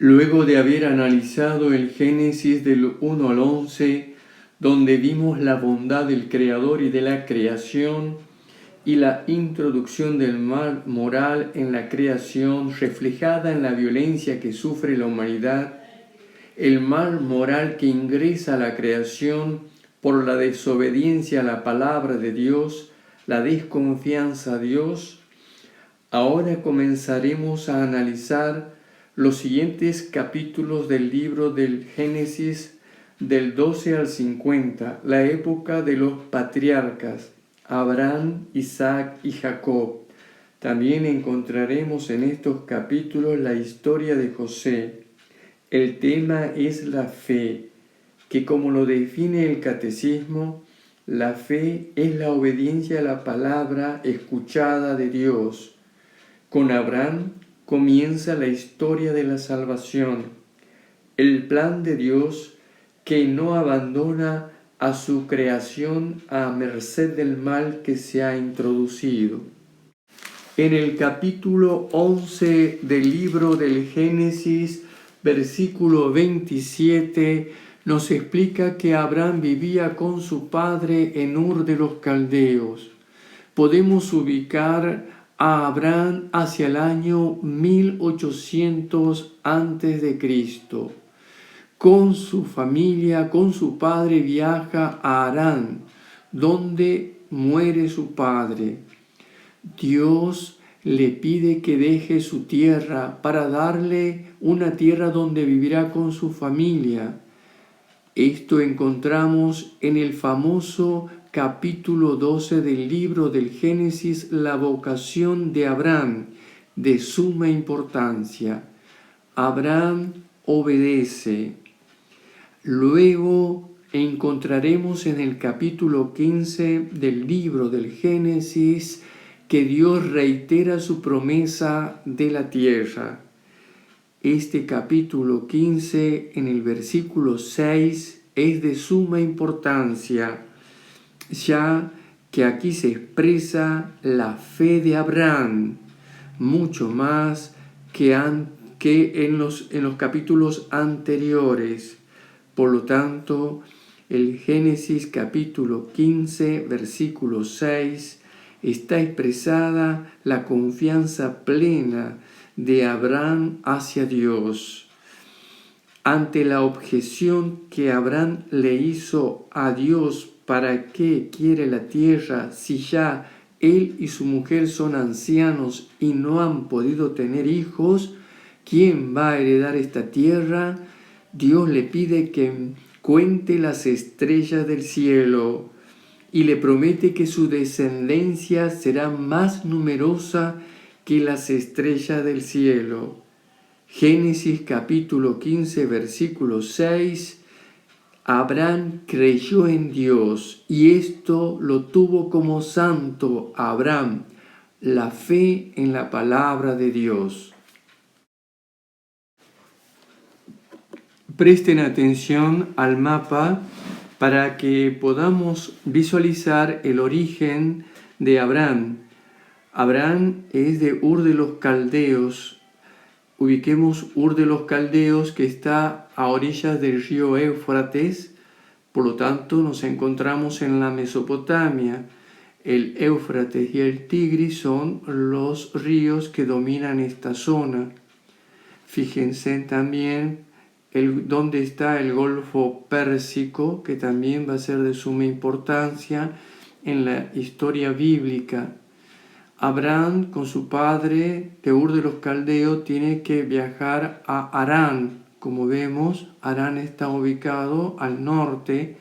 Luego de haber analizado el Génesis del 1 al 11, donde vimos la bondad del Creador y de la creación, y la introducción del mal moral en la creación reflejada en la violencia que sufre la humanidad, el mal moral que ingresa a la creación por la desobediencia a la palabra de Dios, la desconfianza a Dios, ahora comenzaremos a analizar los siguientes capítulos del libro del Génesis del 12 al 50, la época de los patriarcas, Abraham, Isaac y Jacob. También encontraremos en estos capítulos la historia de José. El tema es la fe, que como lo define el catecismo, la fe es la obediencia a la palabra escuchada de Dios. Con Abraham comienza la historia de la salvación, el plan de Dios que no abandona a su creación a merced del mal que se ha introducido. En el capítulo 11 del libro del Génesis, versículo 27, nos explica que Abraham vivía con su padre en Ur de los Caldeos. Podemos ubicar a Abraham hacia el año 1800 a.C. Con su familia, con su padre, viaja a Harán, donde muere su padre. Dios le pide que deje su tierra para darle una tierra donde vivirá con su familia. Esto encontramos en el famoso capítulo 12 del libro del Génesis, la vocación de Abraham, de suma importancia. Abraham obedece. Luego encontraremos en el capítulo 15 del libro del Génesis que Dios reitera su promesa de la tierra. Este capítulo 15, en el versículo 6, es de suma importancia, ya que aquí se expresa la fe de Abraham, mucho más que en los capítulos anteriores. Por lo tanto, el Génesis capítulo 15, versículo 6, está expresada la confianza plena de Abraham hacia Dios. Ante la objeción que Abraham le hizo a Dios, ¿para qué quiere la tierra si ya él y su mujer son ancianos y no han podido tener hijos? ¿Quién va a heredar esta tierra? Dios le pide que cuente las estrellas del cielo y le promete que su descendencia será más numerosa que las estrellas del cielo. Génesis capítulo 15, versículo 6. Abraham creyó en Dios y esto lo tuvo como santo Abraham, la fe en la palabra de Dios. Presten atención al mapa para que podamos visualizar el origen de Abraham. Abraham es de Ur de los Caldeos. Ubiquemos Ur de los Caldeos, que está a orillas del río Éufrates. Por lo tanto, nos encontramos en la Mesopotamia. El Éufrates y el Tigris son los ríos que dominan esta zona. Fíjense también dónde está el Golfo Pérsico, que también va a ser de suma importancia en la historia bíblica. Abraham, con su padre de Ur de los Caldeos, tiene que viajar a Harán. Como vemos, Harán está ubicado al norte.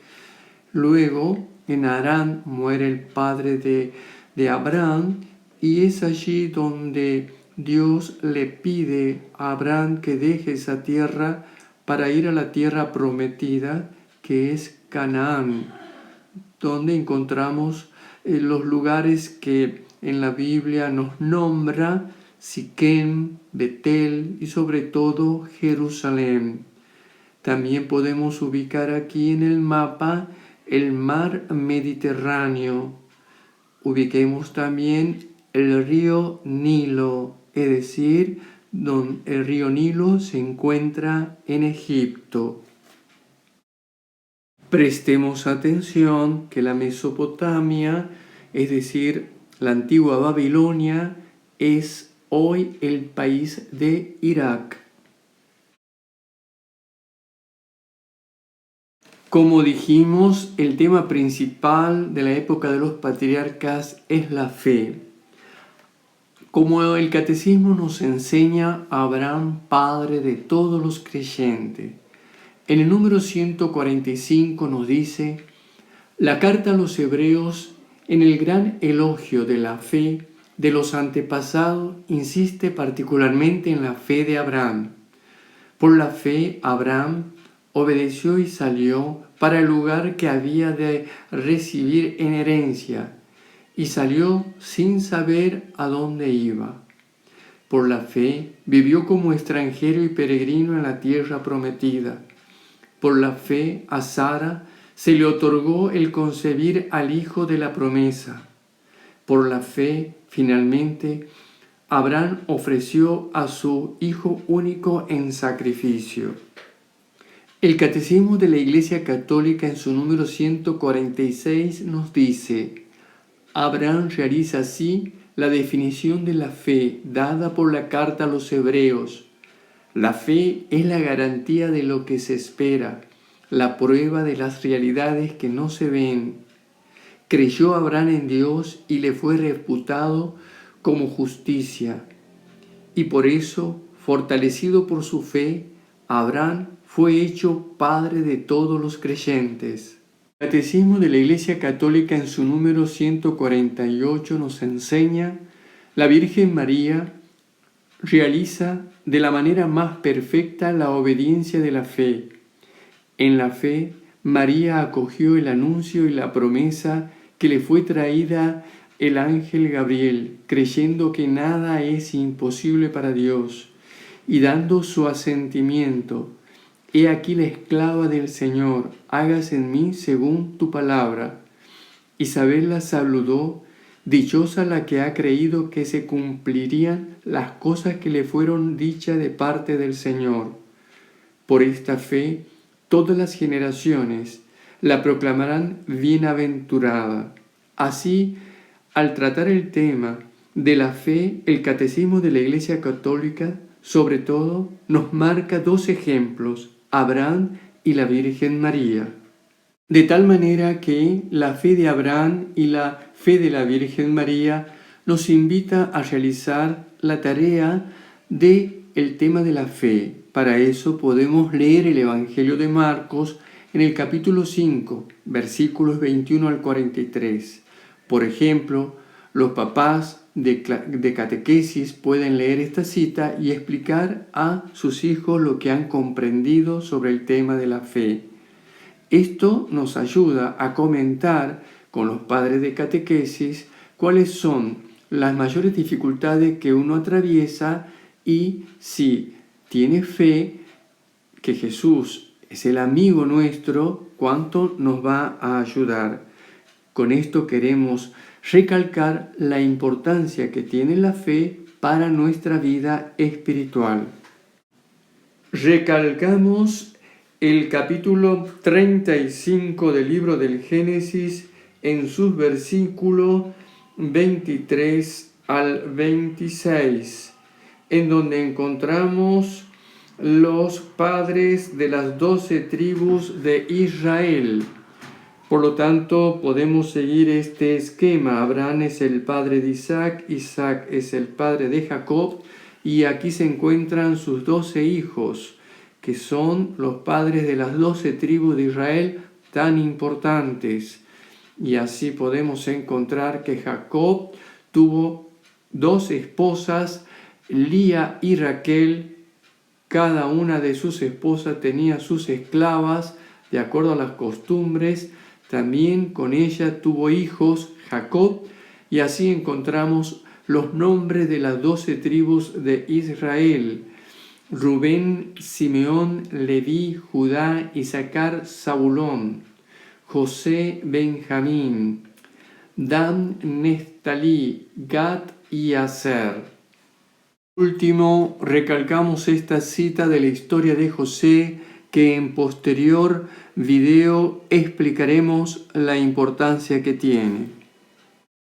Luego, en Harán muere el padre de Abraham y es allí donde Dios le pide a Abraham que deje esa tierra para ir a la tierra prometida, que es Canaán, donde encontramos los lugares que en la Biblia nos nombra: Siquem, Betel y sobre todo Jerusalén. También podemos ubicar aquí en el mapa el mar Mediterráneo. Ubiquemos también el río Nilo, es decir, donde el río Nilo se encuentra en Egipto. Prestemos atención que la Mesopotamia, es decir, la antigua Babilonia, es hoy el país de Irak. Como dijimos, el tema principal de la época de los patriarcas es la fe. Como el catecismo nos enseña, Abraham, padre de todos los creyentes. En el número 145 nos dice: la carta a los hebreos, en el gran elogio de la fe de los antepasados, insiste particularmente en la fe de Abraham. Por la fe, Abraham obedeció y salió para el lugar que había de recibir en herencia, y salió sin saber a dónde iba. Por la fe, vivió como extranjero y peregrino en la tierra prometida. Por la fe, a Sara se le otorgó el concebir al hijo de la promesa. Por la fe, finalmente, Abraham ofreció a su hijo único en sacrificio. El Catecismo de la Iglesia Católica en su número 146 nos dice: Abraham realiza así la definición de la fe dada por la carta a los hebreos. La fe es la garantía de lo que se espera, la prueba de las realidades que no se ven. Creyó Abraham en Dios y le fue reputado como justicia. Y por eso, fortalecido por su fe, Abraham fue hecho padre de todos los creyentes. El Catecismo de la Iglesia Católica en su número 148 nos enseña: la Virgen María realiza de la manera más perfecta la obediencia de la fe. En la fe, María acogió el anuncio y la promesa que le fue traída el ángel Gabriel, creyendo que nada es imposible para Dios, y dando su asentimiento: he aquí la esclava del Señor, hágase en mí según tu palabra. Isabel la saludó: dichosa la que ha creído que se cumplirían las cosas que le fueron dichas de parte del Señor. Por esta fe, todas las generaciones la proclamarán bienaventurada. Así, al tratar el tema de la fe, el Catecismo de la Iglesia Católica, sobre todo, nos marca dos ejemplos: Abraham y la Virgen María. De tal manera que la fe de Abraham y la fe de la Virgen María nos invita a realizar la tarea del tema de la fe. Para eso podemos leer el Evangelio de Marcos en el capítulo 5, versículos 21 al 43. Por ejemplo, los papás de catequesis pueden leer esta cita y explicar a sus hijos lo que han comprendido sobre el tema de la fe. Esto nos ayuda a comentar con los padres de catequesis cuáles son las mayores dificultades que uno atraviesa y si tiene fe que Jesús es el amigo nuestro, cuánto nos va a ayudar. Con esto queremos recalcar la importancia que tiene la fe para nuestra vida espiritual. Recalcamos el capítulo 35 del libro del Génesis en sus versículos 23 al 26, en donde encontramos los padres de las 12 tribus de Israel. Por lo tanto, podemos seguir este esquema. Abraham es el padre de Isaac, Isaac es el padre de Jacob, y aquí se encuentran sus 12 hijos, que son los padres de las 12 tribus de Israel tan importantes. Y así podemos encontrar que Jacob tuvo 2 esposas, Lía y Raquel. Cada una de sus esposas tenía sus esclavas, de acuerdo a las costumbres. También con ella tuvo hijos Jacob, y así encontramos los nombres de las 12 tribus de Israel: Rubén, Simeón, Leví, Judá, Isaacar, Zabulón, José, Benjamín, Dan, Neftalí, Gad y Aser. Último, recalcamos esta cita de la historia de José, que en posterior video explicaremos la importancia que tiene.